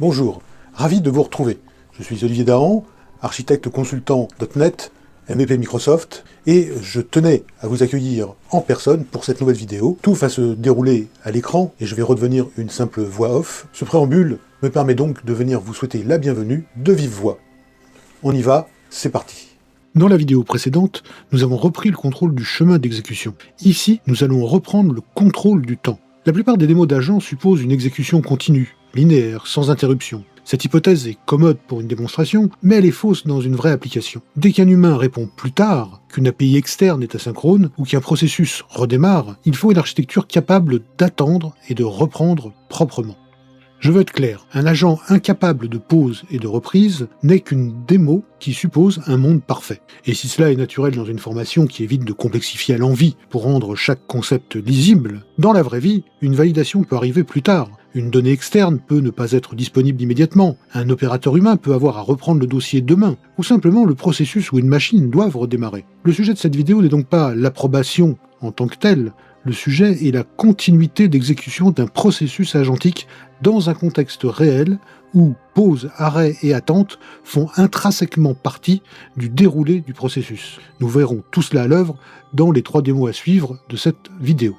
Bonjour, ravi de vous retrouver. Je suis Olivier Dahan, architecte consultant .NET, MVP Microsoft, et je tenais à vous accueillir en personne pour cette nouvelle vidéo. Tout va se dérouler à l'écran et je vais redevenir une simple voix off. Ce préambule me permet donc de venir vous souhaiter la bienvenue de vive voix. On y va, c'est parti. Dans la vidéo précédente, nous avons repris le contrôle du chemin d'exécution. Ici, nous allons reprendre le contrôle du temps. La plupart des démos d'agents supposent une exécution continue, linéaire, sans interruption. Cette hypothèse est commode pour une démonstration, mais elle est fausse dans une vraie application. Dès qu'un humain répond plus tard, qu'une API externe est asynchrone, ou qu'un processus redémarre, il faut une architecture capable d'attendre et de reprendre proprement. Je veux être clair, un agent incapable de pause et de reprise n'est qu'une démo qui suppose un monde parfait. Et si cela est naturel dans une formation qui évite de complexifier à l'envi pour rendre chaque concept lisible, dans la vraie vie, une validation peut arriver plus tard. Une donnée externe peut ne pas être disponible immédiatement, un opérateur humain peut avoir à reprendre le dossier demain, ou simplement le processus ou une machine doivent redémarrer. Le sujet de cette vidéo n'est donc pas l'approbation en tant que telle, le sujet est la continuité d'exécution d'un processus agentique dans un contexte réel où pause, arrêt et attente font intrinsèquement partie du déroulé du processus. Nous verrons tout cela à l'œuvre dans les 3 démos à suivre de cette vidéo.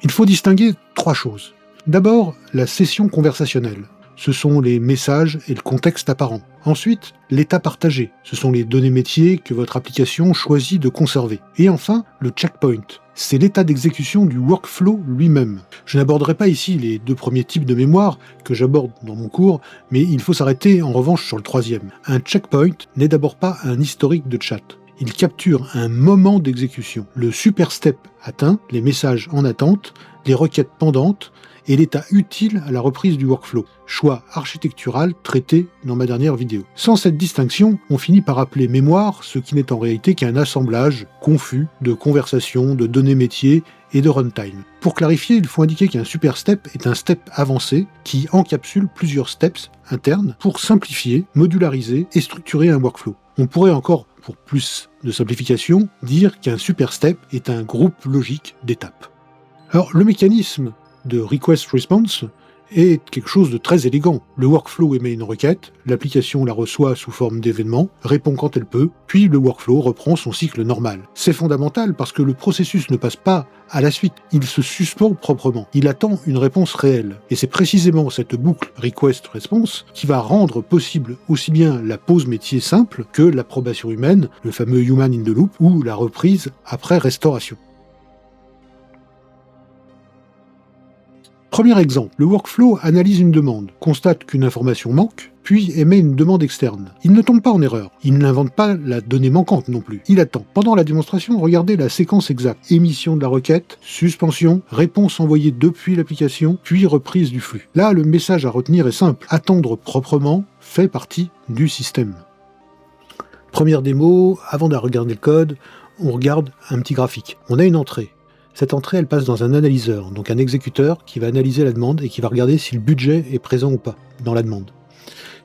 Il faut distinguer 3 choses. D'abord, la session conversationnelle. Ce sont les messages et le contexte apparent. Ensuite, l'état partagé. Ce sont les données métiers que votre application choisit de conserver. Et enfin, le checkpoint. C'est l'état d'exécution du workflow lui-même. Je n'aborderai pas ici les 2 premiers types de mémoire que j'aborde dans mon cours, mais il faut s'arrêter en revanche sur le 3e. Un checkpoint n'est d'abord pas un historique de chat. Il capture un moment d'exécution. Le super step atteint, les messages en attente, les requêtes pendantes, et l'état utile à la reprise du workflow, choix architectural traité dans ma dernière vidéo. Sans cette distinction, on finit par appeler mémoire ce qui n'est en réalité qu'un assemblage confus de conversations, de données métiers et de runtime. Pour clarifier, il faut indiquer qu'un super step est un step avancé qui encapsule plusieurs steps internes pour simplifier, modulariser et structurer un workflow. On pourrait encore, pour plus de simplification, dire qu'un super step est un groupe logique d'étapes. Alors, le mécanisme de request response est quelque chose de très élégant. Le workflow émet une requête, l'application la reçoit sous forme d'événement, répond quand elle peut, puis le workflow reprend son cycle normal. C'est fondamental parce que le processus ne passe pas à la suite, il se suspend proprement, il attend une réponse réelle. Et c'est précisément cette boucle request response qui va rendre possible aussi bien la pause métier simple que l'approbation humaine, le fameux human in the loop, ou la reprise après restauration. Premier exemple, le workflow analyse une demande, constate qu'une information manque, puis émet une demande externe. Il ne tombe pas en erreur, il n'invente pas la donnée manquante non plus, il attend. Pendant la démonstration, regardez la séquence exacte. Émission de la requête, suspension, réponse envoyée depuis l'application, puis reprise du flux. Là, le message à retenir est simple, attendre proprement fait partie du système. Première démo, avant de regarder le code, on regarde un petit graphique. On a une entrée. Cette entrée, elle passe dans un analyseur, donc un exécuteur qui va analyser la demande et qui va regarder si le budget est présent ou pas dans la demande.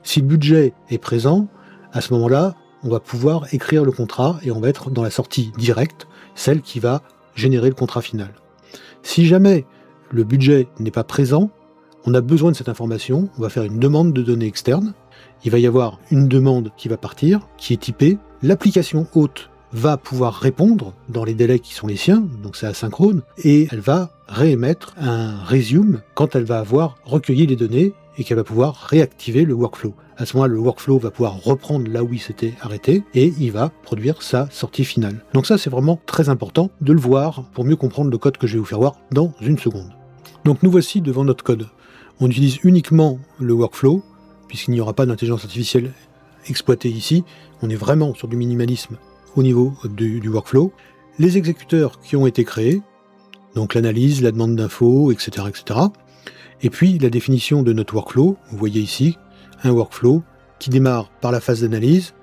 Si le budget est présent, à ce moment-là, on va pouvoir écrire le contrat et on va être dans la sortie directe, celle qui va générer le contrat final. Si jamais le budget n'est pas présent, on a besoin de cette information, on va faire une demande de données externes, il va y avoir une demande qui va partir, qui est typée, l'application hôte va pouvoir répondre dans les délais qui sont les siens, donc c'est asynchrone, et elle va réémettre un resume quand elle va avoir recueilli les données et qu'elle va pouvoir réactiver le workflow. À ce moment-là, le workflow va pouvoir reprendre là où il s'était arrêté et il va produire sa sortie finale. Donc ça, c'est vraiment très important de le voir pour mieux comprendre le code que je vais vous faire voir dans une seconde. Donc nous voici devant notre code. On utilise uniquement le workflow, puisqu'il n'y aura pas d'intelligence artificielle exploitée ici. On est vraiment sur du minimalisme au niveau du workflow, les exécuteurs qui ont été créés, donc l'analyse, la demande d'infos, etc., etc., et puis la définition de notre workflow, vous voyez ici, un workflow qui démarre par la phase d'analyse,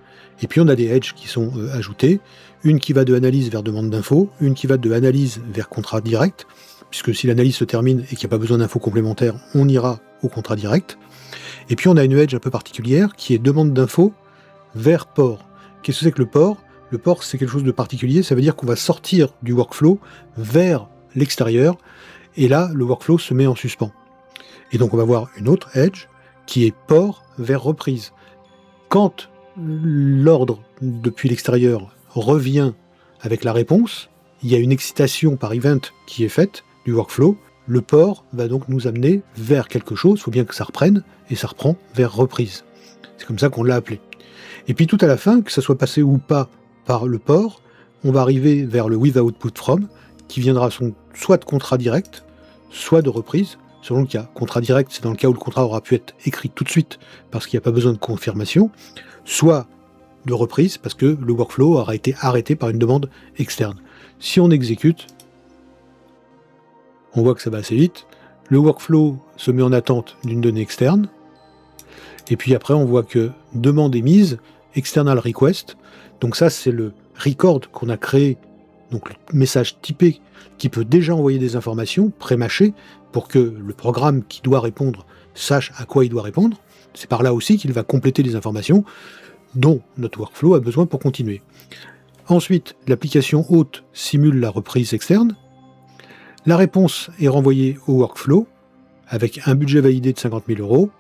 et puis on a des edges qui sont ajoutés, une qui va de analyse vers demande d'infos, une qui va de analyse vers contrat direct, puisque si l'analyse se termine et qu'il n'y a pas besoin d'infos complémentaires, on ira au contrat direct, et puis on a une edge un peu particulière qui est demande d'infos vers port. Qu'est-ce que c'est que le port ? Le port, c'est quelque chose de particulier, ça veut dire qu'on va sortir du workflow vers l'extérieur, et là, le workflow se met en suspens. Et donc on va voir une autre edge qui est port vers reprise. Quand l'ordre depuis l'extérieur revient avec la réponse, il y a une excitation par event qui est faite du workflow. Le port va donc nous amener vers quelque chose, il faut bien que ça reprenne, et ça reprend vers reprise. C'est comme ça qu'on l'a appelé. Et puis tout à la fin, que ça soit passé ou pas par le port, on va arriver vers le with output from, qui viendra soit de contrat direct, soit de reprise, selon le cas. Contrat direct, c'est dans le cas où le contrat aura pu être écrit tout de suite, parce qu'il n'y a pas besoin de confirmation, soit de reprise, parce que le workflow aura été arrêté par une demande externe. Si on exécute, on voit que ça va assez vite. Le workflow se met en attente d'une donnée externe. Et puis après, on voit que demande émise, external request. Donc ça, c'est le record qu'on a créé, donc le message typé qui peut déjà envoyer des informations pré-mâchées pour que le programme qui doit répondre sache à quoi il doit répondre. C'est par là aussi qu'il va compléter les informations dont notre workflow a besoin pour continuer. Ensuite, l'application hôte simule la reprise externe. La réponse est renvoyée au workflow avec un budget validé de 50 000 €,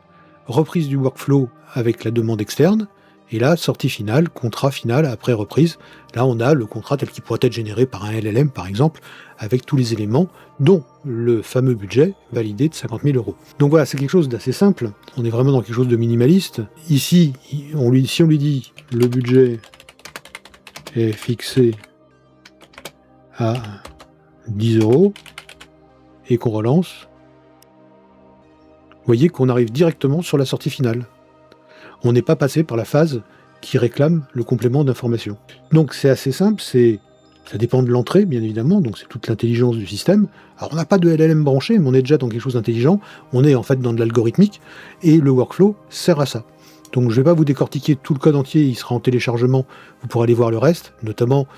reprise du workflow avec la demande externe, et là, sortie finale, contrat final après reprise. Là, on a le contrat tel qu'il pourrait être généré par un LLM, par exemple, avec tous les éléments, dont le fameux budget validé de 50 000 €. Donc voilà, c'est quelque chose d'assez simple. On est vraiment dans quelque chose de minimaliste. Ici, si on lui dit le budget est fixé à 10 € et qu'on relance, vous voyez qu'on arrive directement sur la sortie finale. On n'est pas passé par la phase qui réclame le complément d'information. Donc c'est assez simple, ça dépend de l'entrée, bien évidemment, donc c'est toute l'intelligence du système. Alors on n'a pas de LLM branché, mais on est déjà dans quelque chose d'intelligent, on est en fait dans de l'algorithmique, et le workflow sert à ça. Donc je ne vais pas vous décortiquer tout le code entier, il sera en téléchargement, vous pourrez aller voir le reste, notamment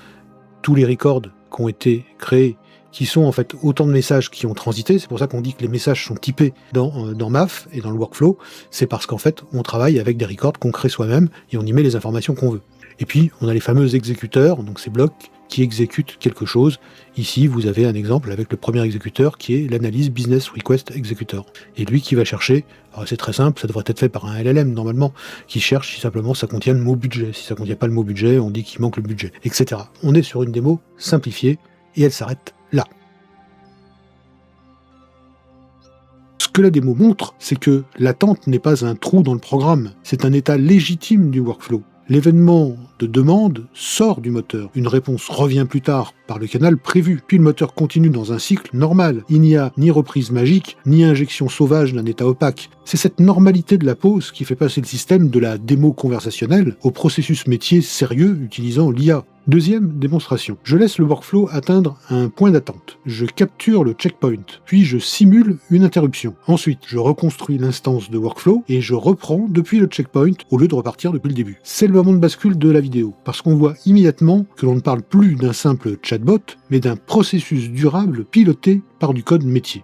tous les records qui ont été créés, qui sont en fait autant de messages qui ont transité. C'est pour ça qu'on dit que les messages sont typés dans MAF et dans le workflow. C'est parce qu'en fait, on travaille avec des records qu'on crée soi-même et on y met les informations qu'on veut. Et puis, on a les fameux exécuteurs, donc ces blocs qui exécutent quelque chose. Ici, vous avez un exemple avec le premier exécuteur qui est l'analyse business request executor. Et lui qui va chercher, alors c'est très simple, ça devrait être fait par un LLM normalement, qui cherche si simplement ça contient le mot budget. Si ça contient pas le mot budget, on dit qu'il manque le budget, etc. On est sur une démo simplifiée et elle s'arrête là. Ce que la démo montre, c'est que l'attente n'est pas un trou dans le programme, c'est un état légitime du workflow. L'événement de demande sort du moteur. Une réponse revient plus tard par le canal prévu. Puis le moteur continue dans un cycle normal. Il n'y a ni reprise magique, ni injection sauvage d'un état opaque. C'est cette normalité de la pause qui fait passer le système de la démo conversationnelle au processus métier sérieux utilisant l'IA. Deuxième démonstration. Je laisse le workflow atteindre un point d'attente. Je capture le checkpoint, puis je simule une interruption. Ensuite, je reconstruis l'instance de workflow et je reprends depuis le checkpoint au lieu de repartir depuis le début. C'est le moment de bascule de la vidéo, parce qu'on voit immédiatement que l'on ne parle plus d'un simple chatbot, mais d'un processus durable piloté par du code métier.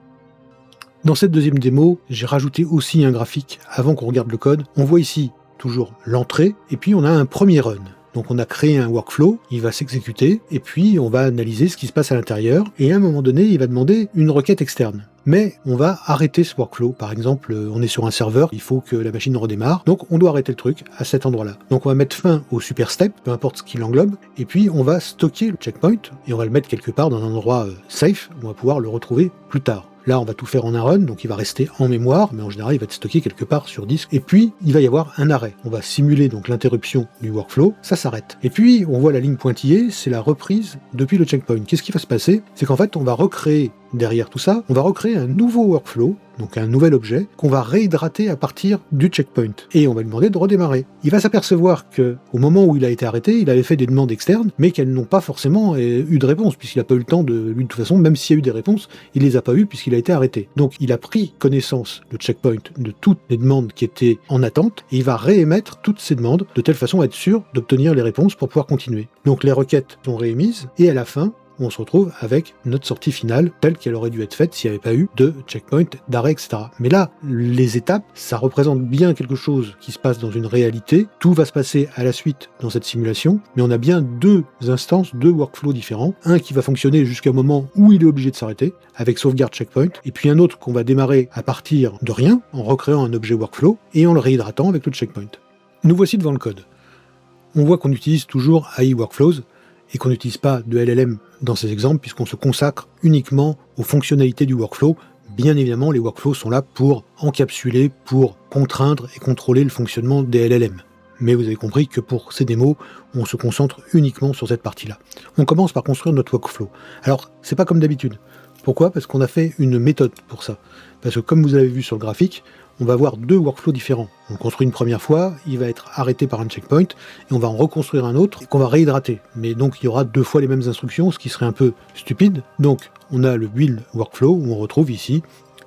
Dans cette deuxième démo, j'ai rajouté aussi un graphique avant qu'on regarde le code. On voit ici toujours l'entrée, et puis on a un premier run. Donc on a créé un workflow, il va s'exécuter, et puis on va analyser ce qui se passe à l'intérieur, et à un moment donné, il va demander une requête externe. Mais on va arrêter ce workflow. Par exemple, on est sur un serveur, il faut que la machine redémarre, donc on doit arrêter le truc à cet endroit-là. Donc on va mettre fin au super step, peu importe ce qu'il englobe, et puis on va stocker le checkpoint, et on va le mettre quelque part dans un endroit safe, où on va pouvoir le retrouver plus tard. Là, on va tout faire en un run, donc il va rester en mémoire, mais en général, il va être stocké quelque part sur disque. Et puis, il va y avoir un arrêt. On va simuler donc l'interruption du workflow, ça s'arrête. Et puis, on voit la ligne pointillée, c'est la reprise depuis le checkpoint. Qu'est-ce qui va se passer? C'est qu'en fait, on va recréer derrière tout ça, on va recréer un nouveau workflow, donc un nouvel objet, qu'on va réhydrater à partir du checkpoint. Et on va lui demander de redémarrer. Il va s'apercevoir que, au moment où il a été arrêté, il avait fait des demandes externes, mais qu'elles n'ont pas forcément eu de réponse, puisqu'il n'a pas eu le temps lui, de toute façon, même s'il y a eu des réponses, il les a pas eues puisqu'il a été arrêté. Donc, il a pris connaissance, le checkpoint, de toutes les demandes qui étaient en attente, et il va réémettre toutes ces demandes, de telle façon à être sûr d'obtenir les réponses pour pouvoir continuer. Donc, les requêtes sont réémises, et à la fin, on se retrouve avec notre sortie finale telle qu'elle aurait dû être faite s'il n'y avait pas eu de checkpoint, d'arrêt, etc. Mais là, les étapes, ça représente bien quelque chose qui se passe dans une réalité. Tout va se passer à la suite dans cette simulation, mais on a bien deux instances, deux workflows différents. Un qui va fonctionner jusqu'à un moment où il est obligé de s'arrêter, avec sauvegarde checkpoint, et puis un autre qu'on va démarrer à partir de rien, en recréant un objet workflow, et en le réhydratant avec le checkpoint. Nous voici devant le code. On voit qu'on utilise toujours AI Workflows, et qu'on n'utilise pas de LLM dans ces exemples, puisqu'on se consacre uniquement aux fonctionnalités du workflow. Bien évidemment, les workflows sont là pour encapsuler, pour contraindre et contrôler le fonctionnement des LLM. Mais vous avez compris que pour ces démos, on se concentre uniquement sur cette partie-là. On commence par construire notre workflow. Alors, c'est pas comme d'habitude. Pourquoi ? Parce qu'on a fait une méthode pour ça. Parce que comme vous avez vu sur le graphique, on va avoir deux workflows différents. On le construit une première fois, il va être arrêté par un checkpoint, et on va en reconstruire un autre qu'on va réhydrater. Mais donc il y aura deux fois les mêmes instructions, ce qui serait un peu stupide. Donc on a le build workflow, où on retrouve ici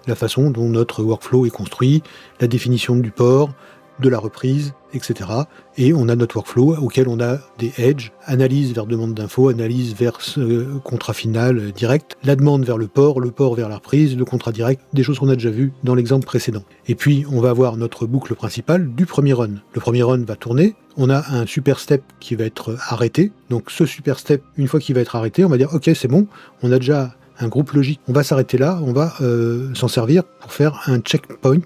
la façon dont notre workflow est construit, la définition du port, de la reprise, etc. Et on a notre workflow auquel on a des edges, analyse vers demande d'infos, analyse vers contrat final direct, la demande vers le port vers la reprise, le contrat direct, des choses qu'on a déjà vues dans l'exemple précédent. Et puis on va avoir notre boucle principale du premier run. Le premier run va tourner, on a un super step qui va être arrêté. Donc ce super step, une fois qu'il va être arrêté, on va dire ok c'est bon, on a déjà un groupe logique. On va s'arrêter là, on va s'en servir pour faire un checkpoint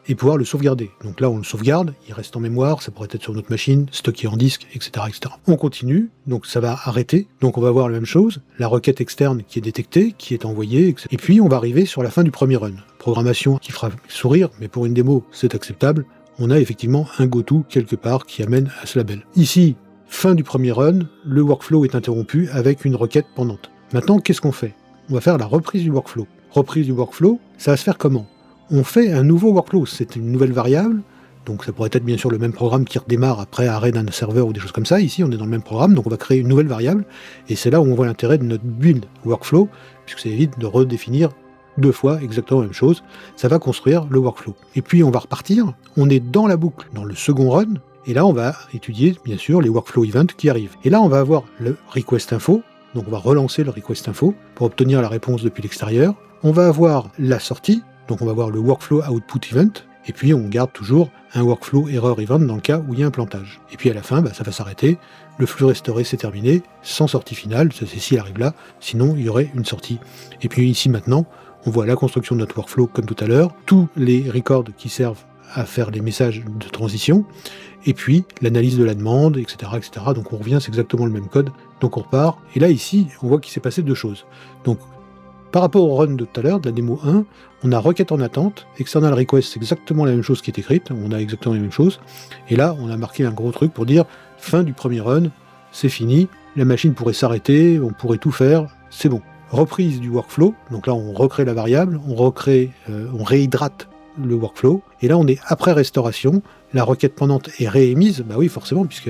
et pouvoir le sauvegarder. Donc là, on le sauvegarde, il reste en mémoire, ça pourrait être sur notre machine, stocké en disque, etc., etc. On continue, donc ça va arrêter, donc on va voir la même chose, la requête externe qui est détectée, qui est envoyée, etc. Et puis on va arriver sur la fin du premier run. Programmation qui fera sourire, mais pour une démo, c'est acceptable. On a effectivement un goto quelque part qui amène à ce label. Ici, fin du premier run, le workflow est interrompu avec une requête pendante. Maintenant, qu'est-ce qu'on fait ? On va faire la reprise du workflow. Reprise du workflow, ça va se faire comment ? On fait un nouveau workflow, c'est une nouvelle variable, donc ça pourrait être bien sûr le même programme qui redémarre après arrêt d'un serveur ou des choses comme ça. Ici, on est dans le même programme, donc on va créer une nouvelle variable, et c'est là où on voit l'intérêt de notre build workflow, puisque ça évite de redéfinir deux fois exactement la même chose. Ça va construire le workflow. Et puis on va repartir, on est dans la boucle, dans le second run, et là on va étudier bien sûr les workflow events qui arrivent. Et là on va avoir le request info, donc on va relancer le request info pour obtenir la réponse depuis l'extérieur. On va avoir la sortie, donc on va avoir le workflow output event, et puis on garde toujours un workflow error event dans le cas où il y a un plantage. Et puis à la fin, ça va s'arrêter, le flux restauré c'est terminé, sans sortie finale, ça c'est s'il arrive là, sinon il y aurait une sortie. Et puis ici maintenant, on voit la construction de notre workflow comme tout à l'heure, tous les records qui servent à faire les messages de transition, et puis l'analyse de la demande, etc., etc. Donc on revient, c'est exactement le même code, donc on repart, et là ici, on voit qu'il s'est passé deux choses. Donc par rapport au run de tout à l'heure, de la démo 1, on a requête en attente, external request, c'est exactement la même chose qui est écrite, on a exactement la même chose, et là on a marqué un gros truc pour dire fin du premier run, c'est fini, la machine pourrait s'arrêter, on pourrait tout faire, c'est bon. Reprise du workflow, donc là on recrée la variable, on réhydrate le workflow, et là on est après restauration, la requête pendante est réémise, bah oui forcément, puisque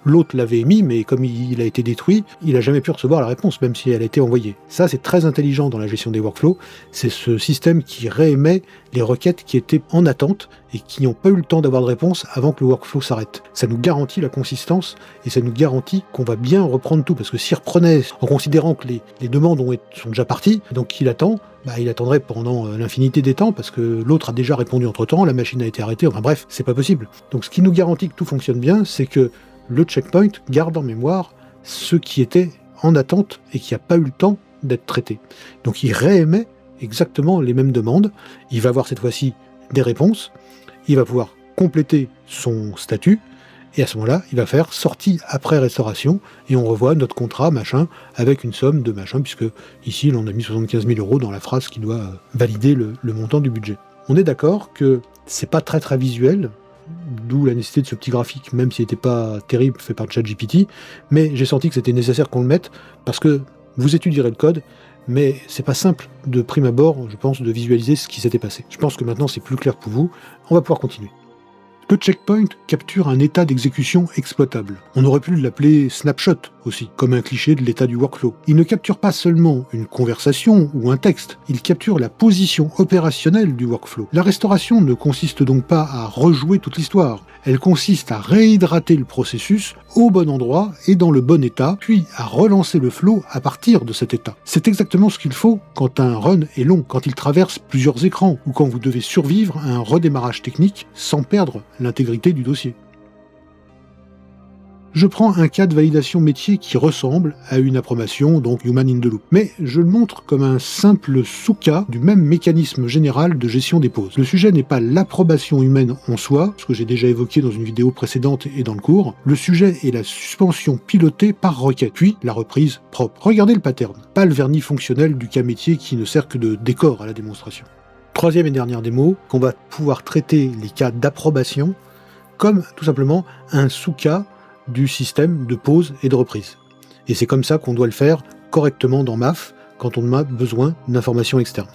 l'autre l'avait émis, mais comme il a été détruit, il n'a jamais pu recevoir la réponse, même si elle a été envoyée. Ça c'est très intelligent dans la gestion des workflows, c'est ce système qui réémet les requêtes qui étaient en attente et qui n'ont pas eu le temps d'avoir de réponse avant que le workflow s'arrête. Ça nous garantit la consistance et ça nous garantit qu'on va bien reprendre tout, parce que s'il reprenait en considérant que les demandes sont déjà parties, donc qu'il attend, il attendrait pendant l'infinité des temps, parce que l'autre a déjà répondu entre-temps, la machine a été arrêtée, enfin bref, c'est pas possible. Donc ce qui nous garantit que tout fonctionne bien, c'est que le checkpoint garde en mémoire ce qui était en attente et qui n'a pas eu le temps d'être traité. Donc il réémet exactement les mêmes demandes, il va avoir cette fois-ci des réponses, il va pouvoir compléter son statut, et à ce moment-là, il va faire sortie après restauration, et on revoit notre contrat, machin, avec une somme de machin, puisque ici, on a mis 75 000 € dans la phrase qui doit valider le montant du budget. On est d'accord que c'est pas très très visuel, d'où la nécessité de ce petit graphique, même s'il n'était pas terrible, fait par ChatGPT, mais j'ai senti que c'était nécessaire qu'on le mette, parce que vous étudierez le code, mais c'est pas simple de prime abord, je pense, de visualiser ce qui s'était passé. Je pense que maintenant c'est plus clair pour vous, on va pouvoir continuer. Le checkpoint capture un état d'exécution exploitable. On aurait pu l'appeler snapshot aussi, comme un cliché de l'état du workflow. Il ne capture pas seulement une conversation ou un texte, il capture la position opérationnelle du workflow. La restauration ne consiste donc pas à rejouer toute l'histoire, elle consiste à réhydrater le processus au bon endroit et dans le bon état, puis à relancer le flow à partir de cet état. C'est exactement ce qu'il faut quand un run est long, quand il traverse plusieurs écrans, ou quand vous devez survivre à un redémarrage technique sans perdre l'intégrité du dossier. Je prends un cas de validation métier qui ressemble à une approbation, donc Human in the Loop, mais je le montre comme un simple sous-cas du même mécanisme général de gestion des pauses. Le sujet n'est pas l'approbation humaine en soi, ce que j'ai déjà évoqué dans une vidéo précédente et dans le cours, le sujet est la suspension pilotée par requête, puis la reprise propre. Regardez le pattern, pas le vernis fonctionnel du cas métier qui ne sert que de décor à la démonstration. Troisième et dernière démo, qu'on va pouvoir traiter les cas d'approbation comme tout simplement un sous-cas du système de pause et de reprise. Et c'est comme ça qu'on doit le faire correctement dans MAF quand on a besoin d'informations externes.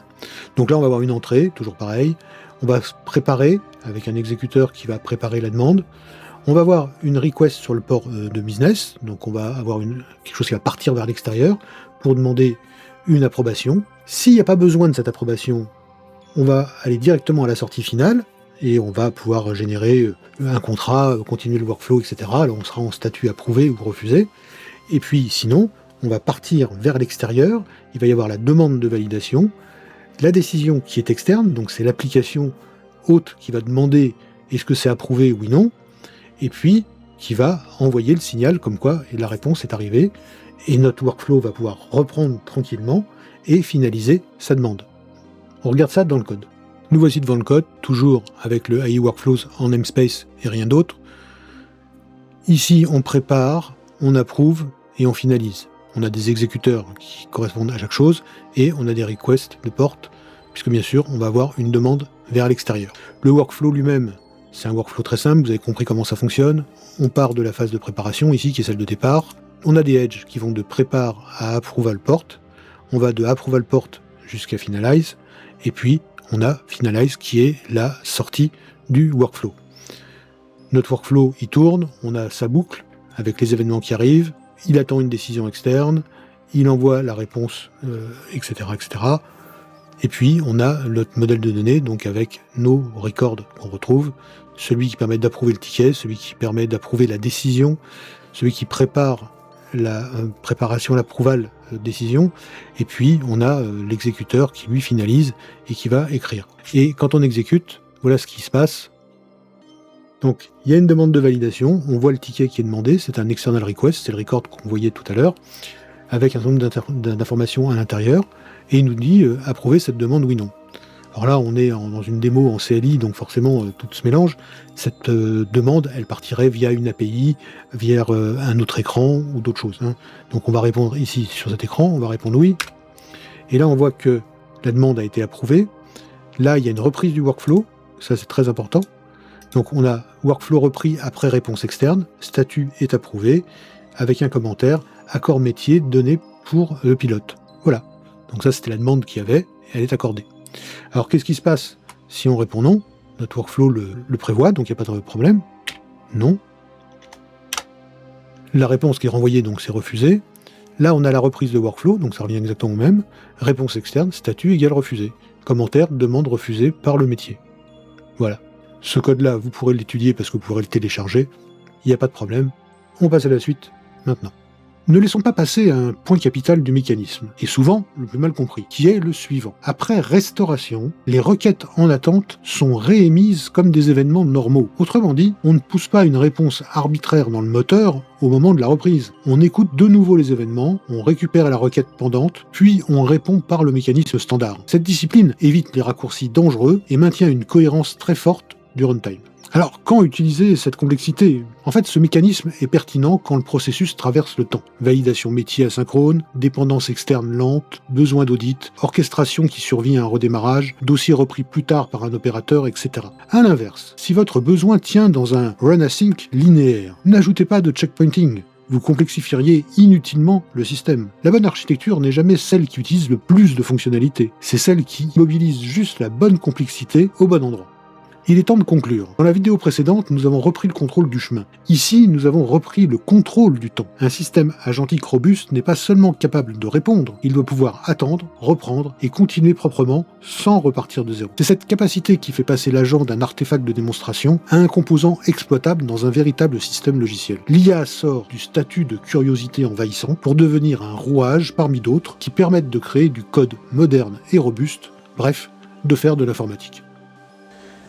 Donc là, on va avoir une entrée, toujours pareil. On va se préparer avec un exécuteur qui va préparer la demande. On va avoir une request sur le port de business. Donc on va avoir quelque chose qui va partir vers l'extérieur pour demander une approbation. S'il n'y a pas besoin de cette approbation, on va aller directement à la sortie finale et on va pouvoir générer un contrat, continuer le workflow, etc. Là, on sera en statut approuvé ou refusé. Et puis, sinon, on va partir vers l'extérieur. Il va y avoir la demande de validation, la décision qui est externe, donc c'est l'application hôte qui va demander est-ce que c'est approuvé, oui, non, et puis qui va envoyer le signal comme quoi la réponse est arrivée, et notre workflow va pouvoir reprendre tranquillement et finaliser sa demande. On regarde ça dans le code. Nous voici devant le code, toujours avec le AI Workflows en namespace et rien d'autre. Ici, on prépare, on approuve et on finalise. On a des exécuteurs qui correspondent à chaque chose et on a des requests de porte, puisque bien sûr, on va avoir une demande vers l'extérieur. Le workflow lui-même, c'est un workflow très simple, vous avez compris comment ça fonctionne. On part de la phase de préparation ici, qui est celle de départ. On a des edges qui vont de prépare à approval port. On va de approval port jusqu'à finalize. Et puis, on a finalize qui est la sortie du workflow. Notre workflow, il tourne, on a sa boucle avec les événements qui arrivent, il attend une décision externe, il envoie la réponse, etc., etc. Et puis, on a notre modèle de données, donc avec nos records qu'on retrouve, celui qui permet d'approuver le ticket, celui qui permet d'approuver la décision, celui qui prépare la préparation, l'approval décision, et puis on a l'exécuteur qui lui finalise et qui va écrire. Et quand on exécute, voilà ce qui se passe. Donc il y a une demande de validation, on voit le ticket qui est demandé, c'est un external request, c'est le record qu'on voyait tout à l'heure, avec un certain nombre d'informations à l'intérieur, et il nous dit approuver cette demande oui non. Alors là, on est dans une démo en CLI, donc forcément, tout se mélange. Cette demande, elle partirait via une API, via un autre écran ou d'autres choses. Hein. Donc on va répondre ici sur cet écran, on va répondre oui. Et là, on voit que la demande a été approuvée. Là, il y a une reprise du workflow, ça c'est très important. Donc on a workflow repris après réponse externe, statut est approuvé, avec un commentaire, accord métier donné pour le pilote. Voilà. Donc ça, c'était la demande qu'il y avait, et elle est accordée. Alors qu'est-ce qui se passe si on répond non? Notre workflow le prévoit, donc il n'y a pas de problème. Non. La réponse qui est renvoyée, donc c'est refusé. Là, on a la reprise de workflow, donc ça revient exactement au même. Réponse externe, statut égale refusé. Commentaire, demande refusée par le métier. Voilà. Ce code-là, vous pourrez l'étudier parce que vous pourrez le télécharger. Il n'y a pas de problème. On passe à la suite maintenant. Ne laissons pas passer un point capital du mécanisme, et souvent le plus mal compris, qui est le suivant. Après restauration, les requêtes en attente sont réémises comme des événements normaux. Autrement dit, on ne pousse pas une réponse arbitraire dans le moteur au moment de la reprise. On écoute de nouveau les événements, on récupère la requête pendante, puis on répond par le mécanisme standard. Cette discipline évite les raccourcis dangereux et maintient une cohérence très forte du runtime. Alors, quand utiliser cette complexité? En fait, ce mécanisme est pertinent quand le processus traverse le temps. Validation métier asynchrone, dépendance externe lente, besoin d'audit, orchestration qui survient à un redémarrage, dossier repris plus tard par un opérateur, etc. À l'inverse, si votre besoin tient dans un run async linéaire, n'ajoutez pas de checkpointing. Vous complexifieriez inutilement le système. La bonne architecture n'est jamais celle qui utilise le plus de fonctionnalités, c'est celle qui mobilise juste la bonne complexité au bon endroit. Il est temps de conclure. Dans la vidéo précédente, nous avons repris le contrôle du chemin. Ici, nous avons repris le contrôle du temps. Un système agentique robuste n'est pas seulement capable de répondre, il doit pouvoir attendre, reprendre et continuer proprement sans repartir de zéro. C'est cette capacité qui fait passer l'agent d'un artefact de démonstration à un composant exploitable dans un véritable système logiciel. L'IA sort du statut de curiosité envahissant pour devenir un rouage parmi d'autres qui permettent de créer du code moderne et robuste, bref, de faire de l'informatique.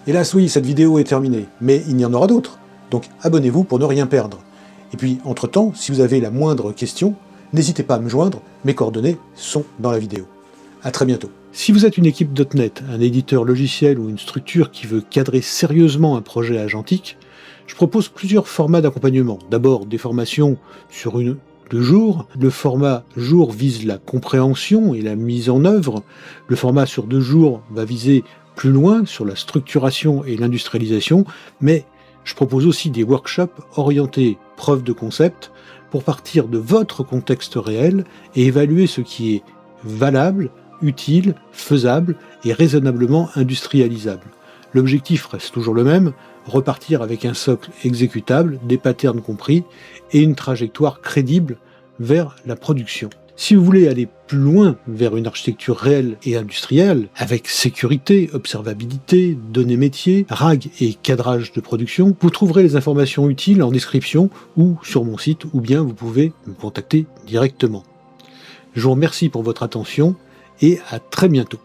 Hélas oui, cette vidéo est terminée, mais il y en aura d'autres, donc abonnez-vous pour ne rien perdre. Et puis, entre-temps, si vous avez la moindre question, n'hésitez pas à me joindre, mes coordonnées sont dans la vidéo. À très bientôt. Si vous êtes une équipe .NET, un éditeur logiciel ou une structure qui veut cadrer sérieusement un projet agentique, je propose plusieurs formats d'accompagnement. D'abord, des formations sur 2 jours. Le format jour vise la compréhension et la mise en œuvre. Le format sur 2 jours va viser plus loin sur la structuration et l'industrialisation, mais je propose aussi des workshops orientés preuve de concept pour partir de votre contexte réel et évaluer ce qui est valable, utile, faisable et raisonnablement industrialisable. L'objectif reste toujours le même, repartir avec un socle exécutable, des patterns compris et une trajectoire crédible vers la production. Si vous voulez aller plus loin vers une architecture réelle et industrielle, avec sécurité, observabilité, données métiers, RAG et cadrage de production, vous trouverez les informations utiles en description ou sur mon site, ou bien vous pouvez me contacter directement. Je vous remercie pour votre attention et à très bientôt.